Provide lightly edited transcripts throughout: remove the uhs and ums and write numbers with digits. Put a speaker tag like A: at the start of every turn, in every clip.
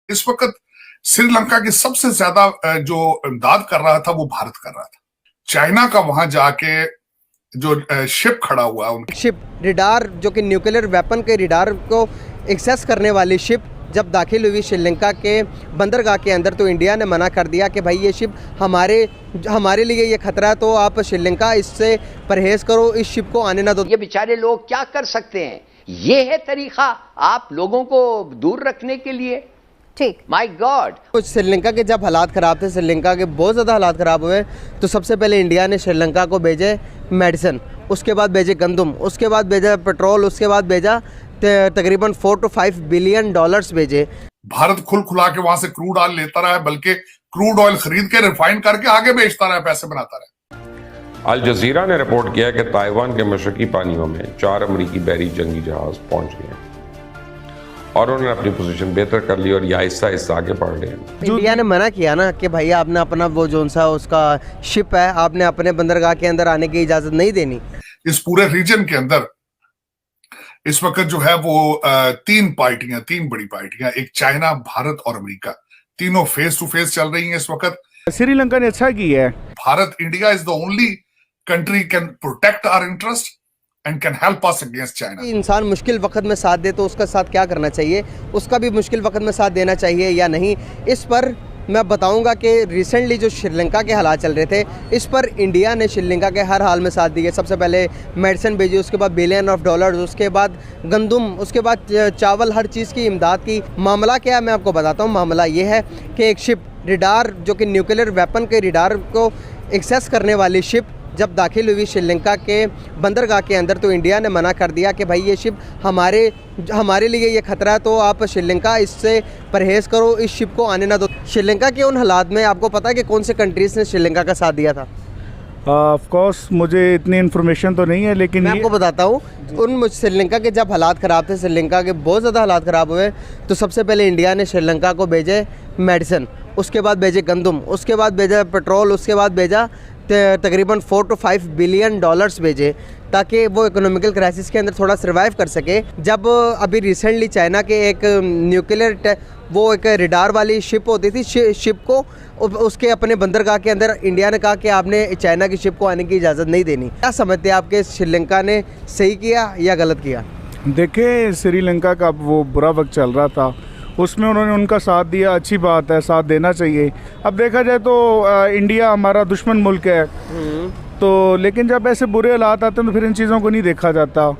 A: इस वक्त श्रीलंका की सबसे ज्यादा जो इमदाद कर रहा था वो भारत कर रहा था। चाइना का वहां जाके जो शिप खड़ा हुआ उनकी
B: शिप रिडार जो कि न्यूक्लियर वेपन के रिडार को एक्सेस करने वाली शिप जब दाखिल हुई श्रीलंका के बंदरगाह के अंदर, तो इंडिया ने मना कर दिया कि भाई ये शिप हमारे लिए ये खतरा है, तो आप श्रीलंका इससे परहेज़ करो, इस शिप को आने ना दो।
C: ये बेचारे लोग क्या कर सकते हैं? ये है तरीका आप लोगों को दूर रखने के लिए?
D: ठीक,
C: माय गॉड।
B: कुछ श्रीलंका के जब हालात ख़राब थे, श्रीलंका के बहुत ज़्यादा हालात ख़राब हुए, तो सबसे पहले इंडिया ने श्रीलंका को भेजे मेडिसिन, उसके बाद भेजे गंदम, उसके बाद भेजा पेट्रोल, उसके बाद भेजा तकरीबन 4 to 5 बिलियन डॉलर्स भेजे।
A: भारत खुल खुला के वहां से क्रूड ऑयल लेता रहा है, बल्कि क्रूड ऑयल खरीद के रिफाइन करके आगे बेचता रहा है, पैसे बनाता रहा।
E: अल जजीरा ने रिपोर्ट किया कि ताइवान के मशरकी पानियों में 4 अमरीकी बहरी जंगी जहाज पहुंच गए और उन्होंने अपनी पोजीशन बेहतर कर ली और ये आहिस्ता आहिस्ता आगे बढ़ रहे हैं।
B: इंडिया ने मना किया ना कि भाई आपने अपना वो जोन सा उसका शिप है, आपने अपने बंदरगाह के अंदर आने की इजाजत नहीं देनी।
A: इस पूरे रीजन के अंदर इस वक्त जो है वो तीन बड़ी पार्टियां, एक चाइना, भारत और अमेरिका, तीनों फेस टू फेस चल रही हैं इस वक्त।
F: श्रीलंका ने अच्छा किया है।
A: Bharat, India is the only country can protect our interest and can help us against China.
B: इंसान मुश्किल वक्त में साथ दे तो उसका साथ क्या करना चाहिए, उसका भी मुश्किल वक्त में साथ देना चाहिए या नहीं, इस पर मैं बताऊंगा कि रिसेंटली जो श्रीलंका के हालात चल रहे थे, इस पर इंडिया ने श्रीलंका के हर हाल में साथ दिए। सबसे पहले मेडिसिन भेजी, उसके बाद बिलियन ऑफ डॉलर्स, उसके बाद गंदम, उसके बाद चावल, हर चीज़ की इमदाद की। मामला क्या है मैं आपको बताता हूँ। मामला ये है कि एक शिप रिडार जो कि न्यूक्लियर वेपन के रिडार को एक्सेस करने वाली शिप जब दाखिल हुई श्रीलंका के बंदरगाह के अंदर, तो इंडिया ने मना कर दिया कि भाई ये शिप हमारे लिए ये खतरा है, तो आप श्रीलंका इससे परहेज़ करो, इस शिप को आने ना दो। श्रीलंका के उन हालात में आपको पता है कि कौन से कंट्रीज़ ने श्रीलंका का साथ दिया था?
F: ऑफ कोर्स मुझे इतनी इन्फॉर्मेशन तो नहीं है, लेकिन
B: मैं आपको बताता हूँ। उन श्रीलंका के जब हालात ख़राब थे, श्रीलंका के बहुत ज़्यादा हालात ख़राब हुए, तो सबसे पहले इंडिया ने श्रीलंका को भेजे मेडिसिन, उसके बाद भेजे गंदम, उसके बाद भेजा पेट्रोल, उसके बाद भेजा तकरीबन 4 to 5 बिलियन डॉलर्स भेजे, ताकि वो इकोनॉमिकल क्राइसिस के अंदर थोड़ा सर्वाइव कर सके। जब अभी रिसेंटली चाइना के एक न्यूक्लियर वो एक रिडार वाली शिप होती थी, शिप को उसके अपने बंदरगाह के अंदर इंडिया ने कहा कि आपने चाइना की शिप को आने की इजाज़त नहीं देनी। क्या समझते हैं आपके श्रीलंका ने सही किया या गलत किया?
F: देखिए, श्रीलंका का वो बुरा वक्त चल रहा था, उसमें उन्होंने उनका साथ दिया, अच्छी बात है, साथ देना चाहिए। अब देखा जाए तो इंडिया हमारा दुश्मन मुल्क है, तो लेकिन जब ऐसे बुरे हालात आते हैं तो फिर इन चीज़ों को नहीं देखा जाता।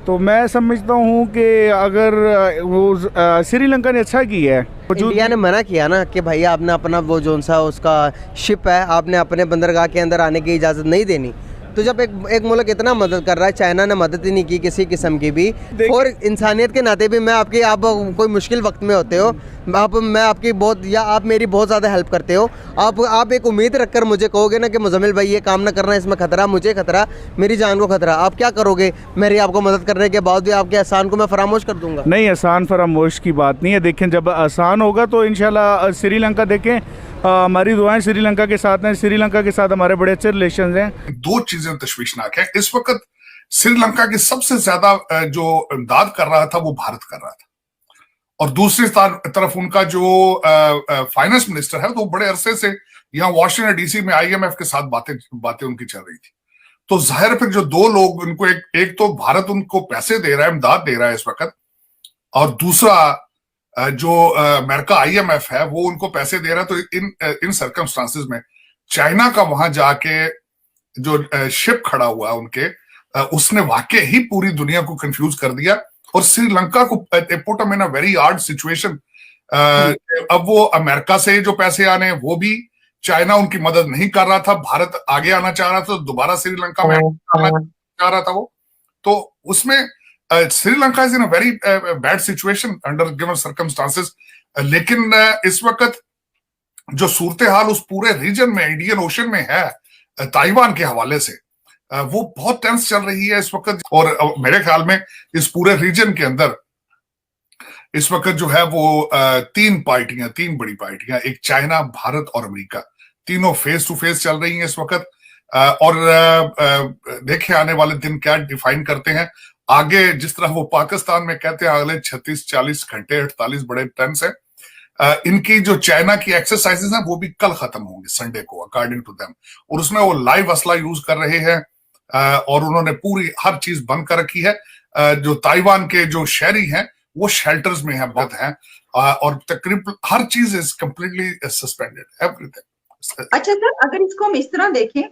F: तो मैं समझता हूँ कि अगर वो श्रीलंका ने अच्छा किया है।
B: इंडिया ने मना किया ना कि भाई आपने अपना वो जोन सा उसका शिप है, आपने अपने बंदरगाह के अंदर आने की इजाज़त नहीं देनी। तो जब एक मुल्क इतना मदद कर रहा है, चाइना ने मदद ही नहीं की किसी किस्म की भी, और इंसानियत के नाते भी आप कोई मुश्किल वक्त में होते हो, मैं आपकी बहुत, या आप मेरी बहुत ज़्यादा हेल्प करते हो, आप एक उम्मीद रखकर मुझे कहोगे ना कि मुजम्मिल भाई ये काम ना करना, इसमें खतरा, मुझे खतरा, मेरी जान को खतरा, आप क्या करोगे? मेरी आपको मदद करने के बाद भी आपके एहसान को मैं फरामोश कर दूंगा?
F: नहीं, एहसान फरामोश की बात नहीं है। देखें, जब आसान होगा तो इंशाल्लाह श्रीलंका, देखें हमारी दुआएं श्रीलंका के साथ हैं, श्रीलंका के साथ हमारे बड़े अच्छे रिलेशन हैं।
A: दो चीजें तशवीशनाक है इस वक्त। श्रीलंका की सबसे ज्यादा जो इमदाद कर रहा था वो भारत कर रहा था, और दूसरी तरफ उनका जो फाइनेंस मिनिस्टर है, तो बड़े अरसे से यहाँ वॉशिंगटन डीसी में IMF के साथ बातें उनकी चल रही थी। तो जाहिर फिर जो दो लोग उनको, एक तो भारत उनको पैसे दे रहा है, इमदाद दे रहा है इस वक्त, और दूसरा जो अमेरिका IMF है वो उनको पैसे दे रहा है। तो इन सर्कमस्टांसेस में चाइना का वहां जाके जो शिप खड़ा हुआ उनके, उसने वाकई ही पूरी दुनिया को कंफ्यूज कर दिया और श्रीलंका को put in a very hard situation. अब वो अमेरिका से जो पैसे आने वो भी चाइना उनकी मदद नहीं कर रहा था, भारत आगे आना चाह रहा था, तो दोबारा श्रीलंका में आना चाह रहा था वो, तो उसमें Sri Lanka is in a very bad situation under given circumstances. लेकिन इस वक्त जो सूरत हाल उस पूरे रीजन में, इंडियन ओशन में है, ताइवान के हवाले से, वो बहुत टेंस चल रही है इस वक्त। और मेरे ख्याल में इस पूरे रीजन के अंदर इस वक्त जो है वो तीन बड़ी पार्टियां, एक चाइना, भारत और अमेरिका, तीनों फेस टू फेस चल रही हैं इस वक्त। और देखे आने वाले दिन क्या डिफाइन करते हैं आगे। जिस तरह वो पाकिस्तान में कहते हैं अगले 36-40 घंटे 48 बड़े टेंस है, इनकी जो चाइना की एक्सरसाइजेस हैं वो भी कल खत्म होंगे संडे को अकॉर्डिंग टू देम, और उसमें वो लाइव असला यूज कर रहे हैं और उन्होंने पूरी हर चीज बंद कर रखी है। जो ताइवान के जो शहरी हैं वो शेल्टर्स में हैं, बहुत हैं, और तकरीबन हर चीज इज कंप्लीटली सस्पेंडेड, एवरीथिंग।
D: अच्छा सर, अगर इसको हम इस तरह देखें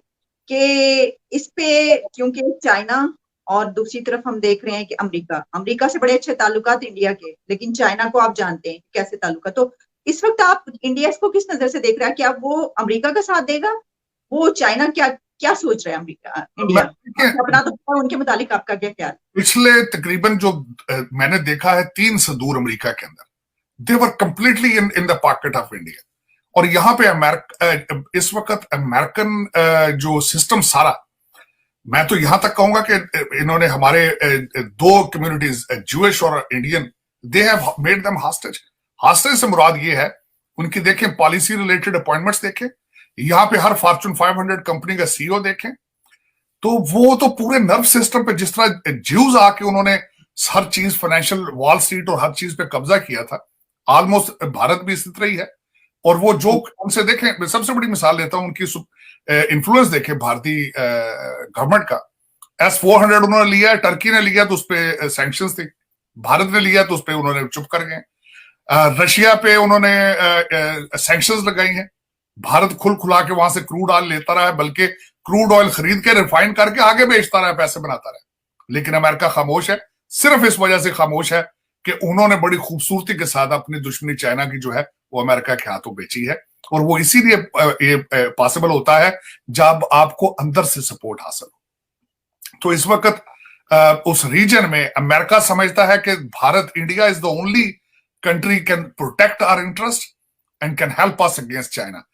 D: कि इस पे क्योंकि चाइना और दूसरी तरफ हम देख रहे हैं कि अमेरिका से बड़े अच्छे ताल्लुकात इंडिया के, लेकिन चाइना को आप जानते हैं कैसे ताल्लुकात, तो इस वक्त आप इंडिया इसको किस नजर से देख रहा है? क्या वो अमेरिका का साथ देगा? वो चाइना क्या सोच रहा है अमेरिका इंडिया अपना, तो उनके मुतालिक आपका क्या ख्याल?
A: पिछले तकरीबन जो मैंने देखा है 3 सदूर अमेरिका के अंदर, they were completely in the pocket of India. और यहाँ पे इस वक्त अमेरिकन जो सिस्टम सारा, मैं तो यहां तक कहूंगा कि इन्होंने हमारे 2 कम्युनिटीज, ज्यूइश और Indian, they have made them hostage. Hostage से मुराद ये है, उनकी देखें पॉलिसी रिलेटेड अपॉइंटमेंट्स देखें, यहाँ पे हर फॉर्चून 500 कंपनी का सीईओ देखें, तो वो तो पूरे नर्व सिस्टम पे, जिस तरह ज्यूज आके उन्होंने हर चीज, फाइनेंशियल वॉल स्ट्रीट और हर चीज पे कब्जा किया था, ऑलमोस्ट भारत भी इसी तरह ही है। और वो जो उनसे देखें, सबसे बड़ी मिसाल लेता हूं, उनकी इन्फ्लुएंस देखें भारतीय गवर्नमेंट का। S-400 उन्होंने लिया, टर्की ने लिया तो उस पर सैंक्शंस थे, भारत ने लिया तो उस पर उन्होंने चुप कर गए। रशिया पे उन्होंने सैंक्शंस लगाई हैं, भारत खुल खुला के वहां से क्रूड ऑयल लेता रहा है, बल्कि क्रूड ऑयल खरीद के रिफाइन करके आगे बेचता रहा है, पैसे बनाता रहा है। लेकिन अमेरिका खामोश है, सिर्फ इस वजह से खामोश है कि उन्होंने बड़ी खूबसूरती के साथ अपनी दुश्मनी चाइना की जो है वो अमेरिका के हाथों बेची है। और वो इसीलिए ये पॉसिबल होता है जब आपको अंदर से सपोर्ट हासिल हो। तो इस वक्त उस रीजन में अमेरिका समझता है कि Bharat, India is the only country can protect our interest and can help us against China.